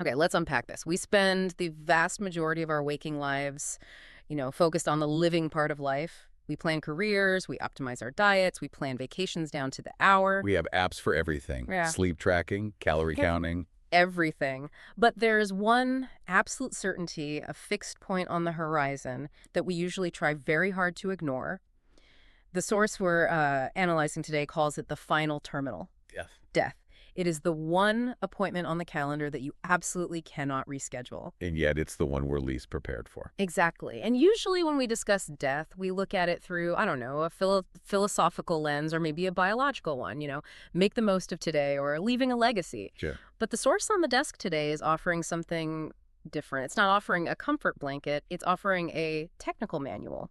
Okay, let's unpack this. We spend the vast majority of our waking lives, focused on the living part of life. We plan careers, we optimize our diets, we plan vacations down to the hour. We have apps for everything. Yeah. Sleep tracking, calorie Ev- counting. Everything. But there's one absolute certainty, a fixed point on the horizon that we usually try very hard to ignore. The source we're analyzing today calls it the final terminal, Death. death. It is the one appointment on the calendar that you absolutely cannot reschedule. And yet it's the one we're least prepared for. Exactly. And usually when we discuss death, we look at it through, I don't know, a philosophical lens or maybe a biological one, make the most of today or leaving a legacy. Sure. But the source on the desk today is offering something different. It's not offering a comfort blanket, it's offering a technical manual.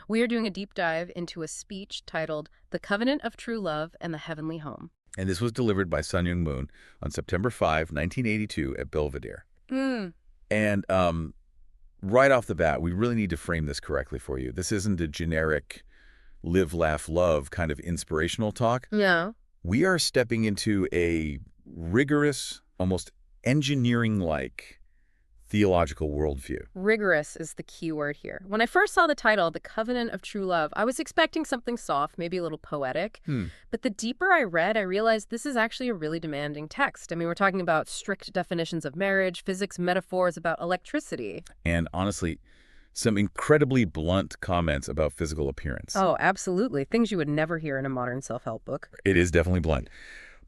We are doing a deep dive into a speech titled The Covenant of True Love and the Heavenly Home. And this was delivered by Myung on September 5, 1982 at Belvedere. Mm. And right off the bat, we really need to frame this correctly for you. This isn't a generic live, laugh, love kind of inspirational talk. Yeah. We are stepping into a rigorous, almost engineering-like theological worldview. Rigorous is the key word here. When I first saw the title, The Covenant of True Love, I was expecting something soft, maybe a little poetic. But the deeper I read, I realized this is actually a really demanding text. I mean, we're talking about strict definitions of marriage, physics, metaphors about electricity. And honestly, some incredibly blunt comments about physical appearance. Oh, absolutely. Things you would never hear in a modern self-help book. It is definitely blunt.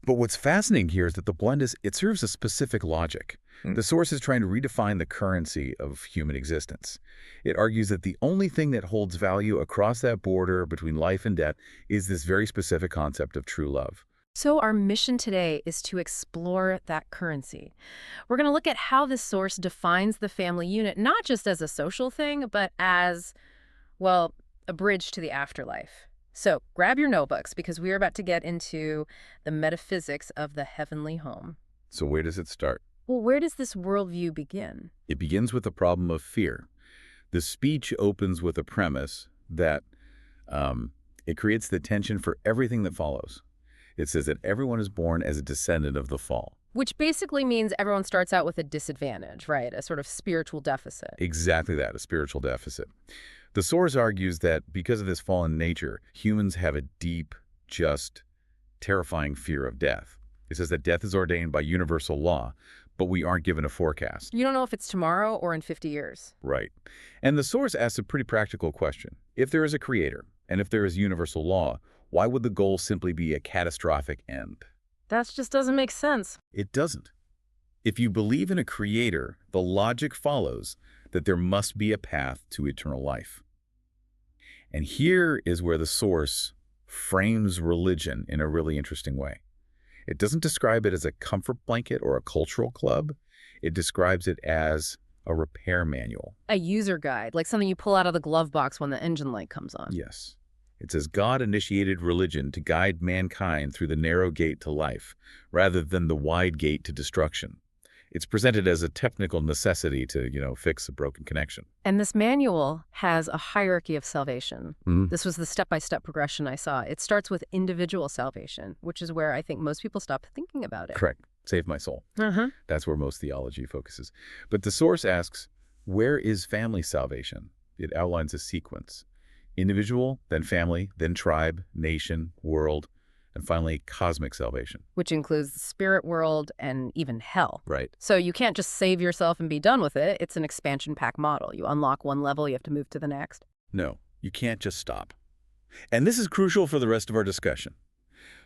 But what's fascinating here is that the blunt it serves a specific logic. The source is trying to redefine the currency of human existence. It argues that the only thing that holds value across that border between life and death is this very specific concept of true love. So our mission today is to explore that currency. We're going to look at how this source defines the family unit, not just as a social thing, but as, well, a bridge to the afterlife. So grab your notebooks because we are about to get into the metaphysics of the heavenly home. So where does it start? Well, where does this worldview begin? It begins with the problem of fear. The speech opens with a premise that it creates the tension for everything that follows. It says that everyone is born as a descendant of the fall. Which basically means everyone starts out with a disadvantage, right? A sort of spiritual deficit. Exactly that, a spiritual deficit. The source argues that because of this fallen nature, humans have a deep, just, terrifying fear of death. It says that death is ordained by universal law, but we aren't given a forecast. You don't know if it's tomorrow or in 50 years. Right. And the source asks a pretty practical question. If there is a creator, and if there is universal law, why would the goal simply be a catastrophic end? That just doesn't make sense. It doesn't. If you believe in a creator, the logic follows that there must be a path to eternal life. And here is where the source frames religion in a really interesting way. It doesn't describe it as a comfort blanket or a cultural club. It describes it as a repair manual. A user guide, like something you pull out of the glove box when the engine light comes on. Yes. It says God initiated religion to guide mankind through the narrow gate to life, rather than the wide gate to destruction. It's presented as a technical necessity to, fix a broken connection. And this manual has a hierarchy of salvation. This was the step-by-step progression I saw. It starts with individual salvation, which is where I think most people stop thinking about it. Correct. Save my soul. That's where most theology focuses. But the source asks, where is family salvation? It outlines a sequence. Individual, then family, then tribe, nation, world, and finally cosmic salvation. Which includes the spirit world and even hell. Right. So you can't just save yourself and be done with it. It's an expansion pack model. You unlock one level, you have to move to the next. No, you can't just stop. And this is crucial for the rest of our discussion.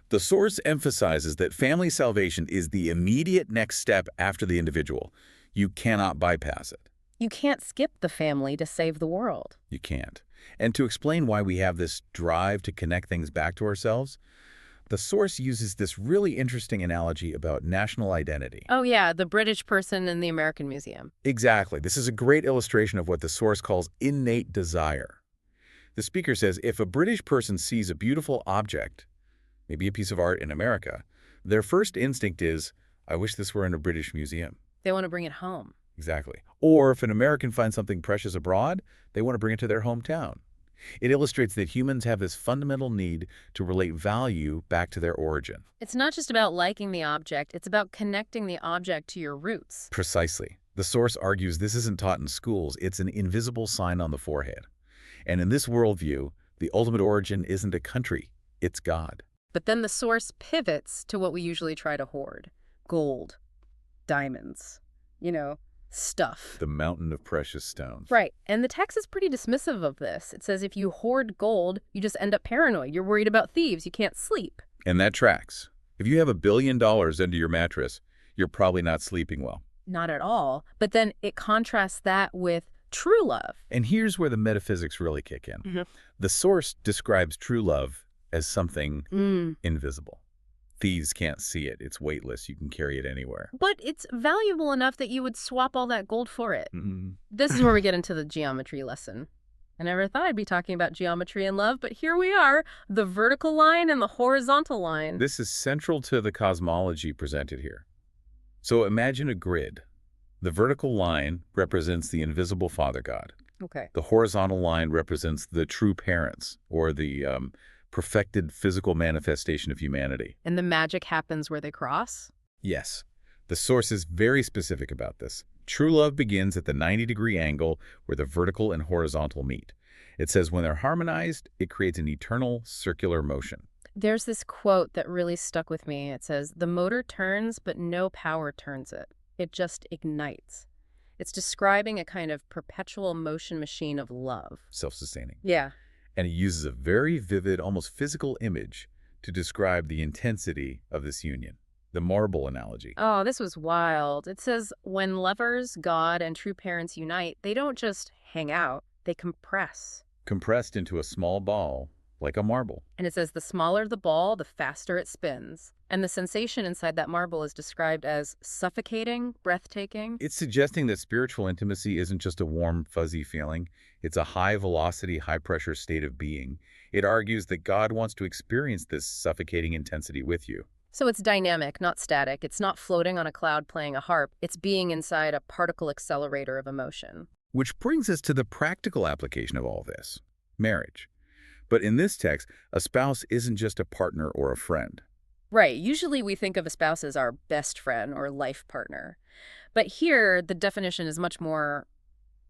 The source emphasizes that family salvation is the immediate next step after the individual. You cannot bypass it. You can't skip the family to save the world. You can't. And to explain why we have this drive to connect things back to ourselves, the source uses this really interesting analogy about national identity. Oh yeah, the British person in the American Museum. Exactly. This is a great illustration of what the source calls innate desire. The speaker says if a British person sees a beautiful object, maybe a piece of art in America, their first instinct is, I wish this were in a British museum. They want to bring it home. Exactly. Or if an American finds something precious abroad, they want to bring it to their hometown. It illustrates that humans have this fundamental need to relate value back to their origin. It's not just about liking the object, it's about connecting the object to your roots. Precisely. The source argues this isn't taught in schools, it's an invisible sign on the forehead. And in this worldview, the ultimate origin isn't a country, it's God. But then the source pivots to what we usually try to hoard: gold, diamonds, stuff. The mountain of precious stones. Right. And the text is pretty dismissive of this. It says if you hoard gold, you just end up paranoid. You're worried about thieves. You can't sleep. And that tracks. If you have $1 billion under your mattress, you're probably not sleeping well. Not at all. But then it contrasts that with true love. And here's where the metaphysics really kick in. The source describes true love as something invisible. Thieves can't see it. It's weightless. You can carry it anywhere. But it's valuable enough that you would swap all that gold for it. This is where we get into the geometry lesson. I never thought I'd be talking about geometry and love, but here we are, the vertical line and the horizontal line. This is central to the cosmology presented here. So imagine a grid. The vertical line represents the invisible Father God. Okay. The horizontal line represents the true parents, or the perfected physical manifestation of humanity. And the magic happens where they cross? Yes. The source is very specific about this. True love begins at the 90-degree angle where the vertical and horizontal meet. It says when they're harmonized, it creates an eternal circular motion. There's this quote that really stuck with me. It says, "The motor turns, but no power turns it. It just ignites." It's describing a kind of perpetual motion machine of love. Self-sustaining. Yeah. And it uses a very vivid, almost physical image to describe the intensity of this union. The marble analogy. Oh, this was wild. It says, when lovers, God, and true parents unite, they don't just hang out, they compress. Compressed into a small ball, like a marble. And it says the smaller the ball, the faster it spins. And the sensation inside that marble is described as suffocating, breathtaking. It's suggesting that spiritual intimacy isn't just a warm, fuzzy feeling. It's a high-velocity, high-pressure state of being. It argues that God wants to experience this suffocating intensity with you. So it's dynamic, not static. It's not floating on a cloud playing a harp. It's being inside a particle accelerator of emotion. Which brings us to the practical application of all this: marriage. But in this text, a spouse isn't just a partner or a friend. Right. Usually we think of a spouse as our best friend or life partner. But here, the definition is much more,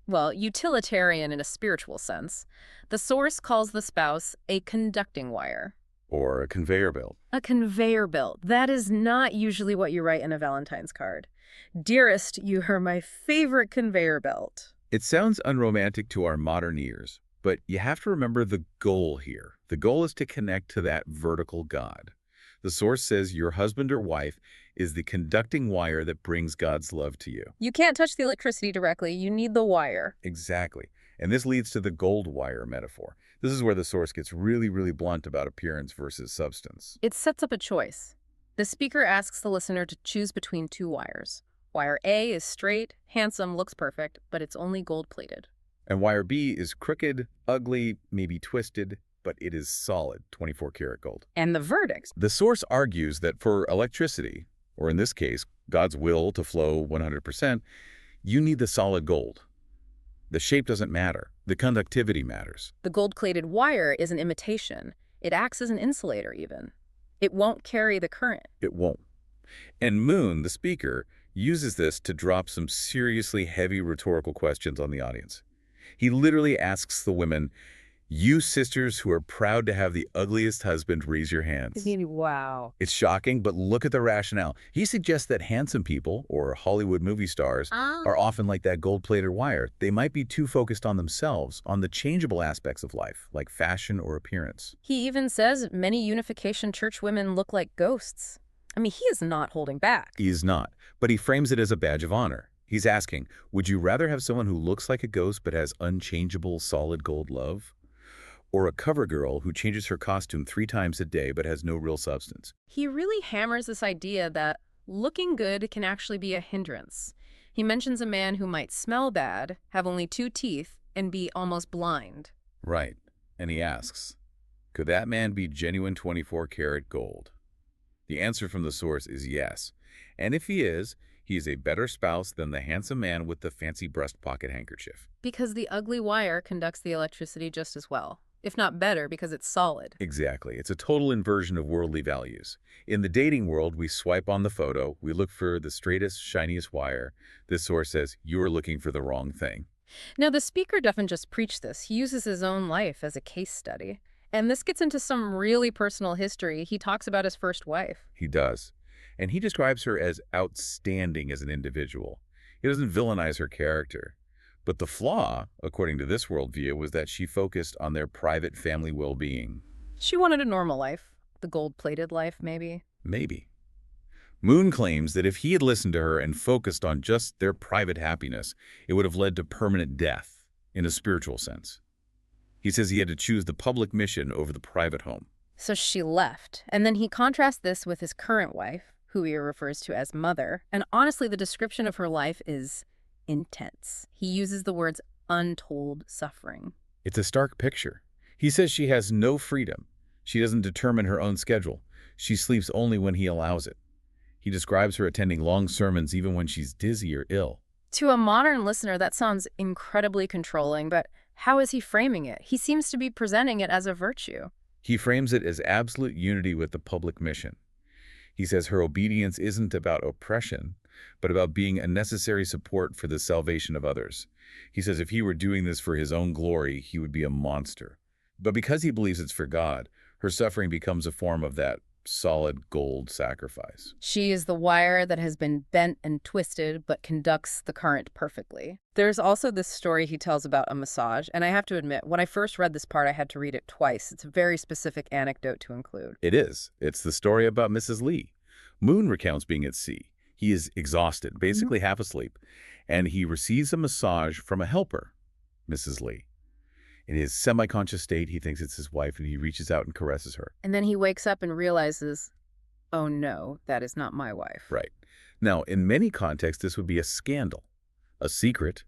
utilitarian in a spiritual sense. The source calls the spouse a conducting wire. Or a conveyor belt. A conveyor belt. That is not usually what you write in a Valentine's card. Dearest, you are my favorite conveyor belt. It sounds unromantic to our modern ears, but you have to remember the goal here. The goal is to connect to that vertical God. The source says your husband or wife is the conducting wire that brings God's love to you. You can't touch the electricity directly. You need the wire. Exactly. And this leads to the gold wire metaphor. This is where the source gets really, really blunt about appearance versus substance. It sets up a choice. The speaker asks the listener to choose between two wires. Wire A is straight, handsome, looks perfect, but it's only gold-plated. And wire B is crooked, ugly, maybe twisted, but it is solid, 24-karat gold. And the verdict. The source argues that for electricity, or in this case, God's will to flow 100%, you need the solid gold. The shape doesn't matter. The conductivity matters. The gold-plated wire is an imitation. It acts as an insulator, even. It won't carry the current. It won't. And Myung, the speaker, uses this to drop some seriously heavy rhetorical questions on the audience. He literally asks the women, "You sisters who are proud to have the ugliest husband, raise your hands." Wow. It's shocking, but look at the rationale. He suggests that handsome people, or Hollywood movie stars, are often like that gold-plated wire. They might be too focused on themselves, on the changeable aspects of life, like fashion or appearance. He even says many Unification Church women look like ghosts. I mean, he is not holding back. He is not, but he frames it as a badge of honor. He's asking, would you rather have someone who looks like a ghost but has unchangeable solid gold love? Or a cover girl who changes her costume 3 times a day but has no real substance? He really hammers this idea that looking good can actually be a hindrance. He mentions a man who might smell bad, have only 2 teeth, and be almost blind. Right. And he asks, could that man be genuine 24-karat gold? The answer from the source is yes. And if he is, He is a better spouse than the handsome man with the fancy breast pocket handkerchief. Because the ugly wire conducts the electricity just as well, if not better because it's solid. Exactly. It's a total inversion of worldly values. In the dating world, we swipe on the photo, we look for the straightest, shiniest wire. This source says, you're looking for the wrong thing. Now, the speaker doesn't just preach this. He uses his own life as a case study. And this gets into some really personal history. He talks about his first wife. He does. And he describes her as outstanding as an individual. He doesn't villainize her character. But the flaw, according to this worldview, was that she focused on their private family well-being. She wanted a normal life. The gold-plated life, maybe. Maybe. Moon claims that if he had listened to her and focused on just their private happiness, it would have led to permanent death, in a spiritual sense. He says he had to choose the public mission over the private home. So she left. And then he contrasts this with his current wife, who he refers to as mother. And honestly, the description of her life is intense. He uses the words untold suffering. It's a stark picture. He says she has no freedom. She doesn't determine her own schedule. She sleeps only when he allows it. He describes her attending long sermons even when she's dizzy or ill. To a modern listener, that sounds incredibly controlling, but how is he framing it? He seems to be presenting it as a virtue. He frames it as absolute unity with the public mission. He says her obedience isn't about oppression, but about being a necessary support for the salvation of others. He says if he were doing this for his own glory, he would be a monster. But because he believes it's for God, her suffering becomes a form of that solid gold sacrifice. She is the wire that has been bent and twisted, but conducts the current perfectly. There's also this story he tells about a massage, and I have to admit, when I first read this part, I had to read it twice. It's a very specific anecdote to include. It is. It's the story about Mrs. Lee. Moon recounts being at sea. He is exhausted, basically half asleep, and he receives a massage from a helper, Mrs. Lee. In his semi-conscious state, he thinks it's his wife, and he reaches out and caresses her. And then he wakes up and realizes, oh no, that is not my wife. Right. Now, in many contexts, this would be a scandal, a secret.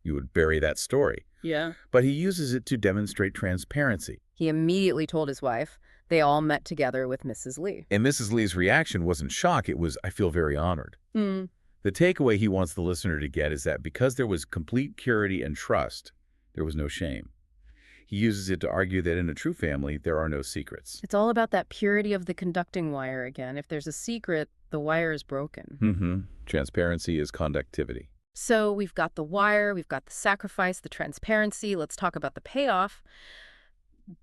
You would bury that story. Yeah. But he uses it to demonstrate transparency. He immediately told his wife. They all met together with Mrs. Lee. And Mrs. Lee's reaction wasn't shock. It was, I feel very honored. Mm. The takeaway he wants the listener to get is that because there was complete purity and trust, there was no shame. He uses it to argue that in a true family, there are no secrets. It's all about that purity of the conducting wire again. If there's a secret, the wire is broken. Transparency is conductivity. So we've got the wire, we've got the sacrifice, the transparency. Let's talk about the payoff.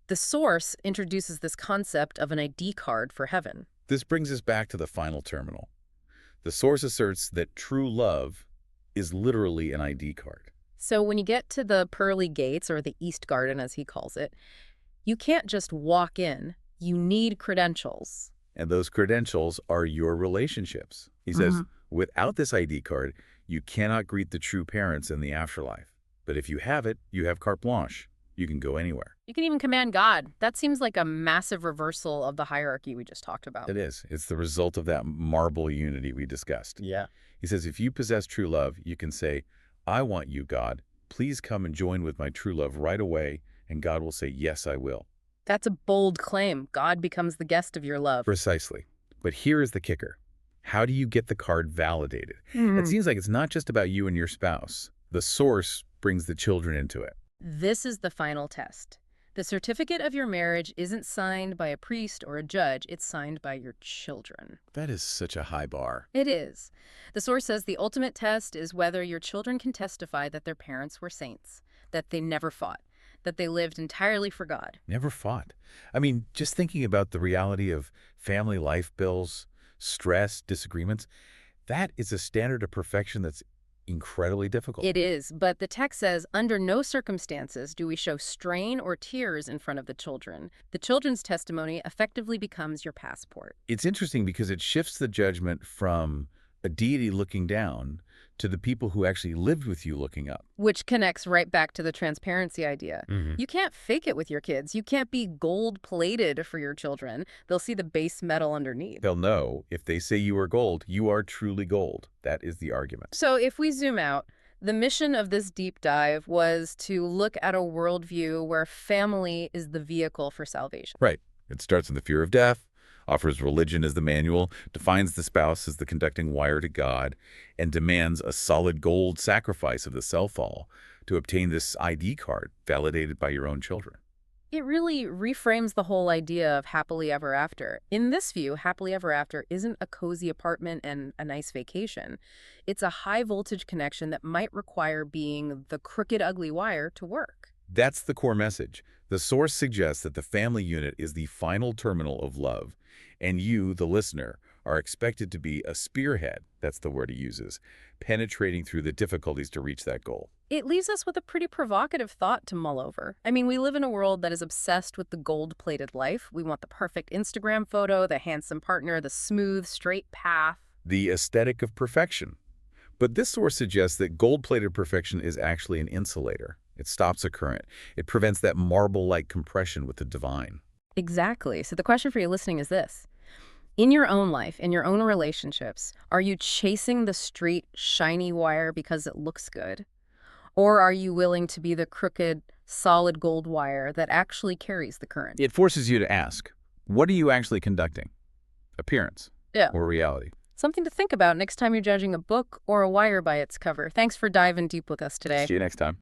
The source introduces this concept of an ID card for heaven. This brings us back to the final terminal. The source asserts that true love is literally an ID card. So when you get to the pearly gates, or the East Garden as he calls it, you can't just walk in. You need credentials. And those credentials are your relationships. He says, without this ID card, you cannot greet the true parents in the afterlife. But if you have it, you have carte blanche. You can go anywhere. You can even command God. That seems like a massive reversal of the hierarchy we just talked about. It is. It's the result of that marble unity we discussed. Yeah. He says, if you possess true love, you can say, I want you, God. Please come and join with my true love right away. And God will say, yes, I will. That's a bold claim. God becomes the guest of your love. Precisely. But here is the kicker. How do you get the card validated? It seems like it's not just about you and your spouse. The source brings the children into it. This is the final test. The certificate of your marriage isn't signed by a priest or a judge. It's signed by your children. That is such a high bar. It is. The source says the ultimate test is whether your children can testify that their parents were saints, that they never fought, that they lived entirely for God. Never fought. I mean, just thinking about the reality of family life bills, stress, disagreements, that is a standard of perfection that's incredibly difficult. It is, but the text says, under no circumstances do we show strain or tears in front of the children. The children's testimony effectively becomes your passport. It's interesting because it shifts the judgment from a deity looking down to the people who actually lived with you looking up. Which connects right back to the transparency idea. You can't fake it with your kids. You can't be gold-plated for your children. They'll see the base metal underneath. They'll know if they say you are gold, you are truly gold. That is the argument. So if we zoom out, the mission of this deep dive was to look at a worldview where family is the vehicle for salvation. Right. It starts in the fear of death, offers religion as the manual, defines the spouse as the conducting wire to God, and demands a solid gold sacrifice of the self-all to obtain this ID card validated by your own children. It really reframes the whole idea of happily ever after. In this view, happily ever after isn't a cozy apartment and a nice vacation. It's a high voltage connection that might require being the crooked, ugly wire to work. That's the core message. The source suggests that the family unit is the final terminal of love, and you, the listener, are expected to be a spearhead, that's the word he uses, penetrating through the difficulties to reach that goal. It leaves us with a pretty provocative thought to mull over. I mean, we live in a world that is obsessed with the gold-plated life. We want the perfect Instagram photo, the handsome partner, the smooth, straight path. The aesthetic of perfection. But this source suggests that gold-plated perfection is actually an insulator. It stops a current. It prevents that marble-like compression with the divine. Exactly. So the question for you listening is this. In your own life, in your own relationships, are you chasing the straight, shiny wire because it looks good? Or are you willing to be the crooked, solid gold wire that actually carries the current? It forces you to ask, what are you actually conducting? Appearance Yeah. or reality? Something to think about next time you're judging a book or a wire by its cover. Thanks for diving deep with us today. See you next time.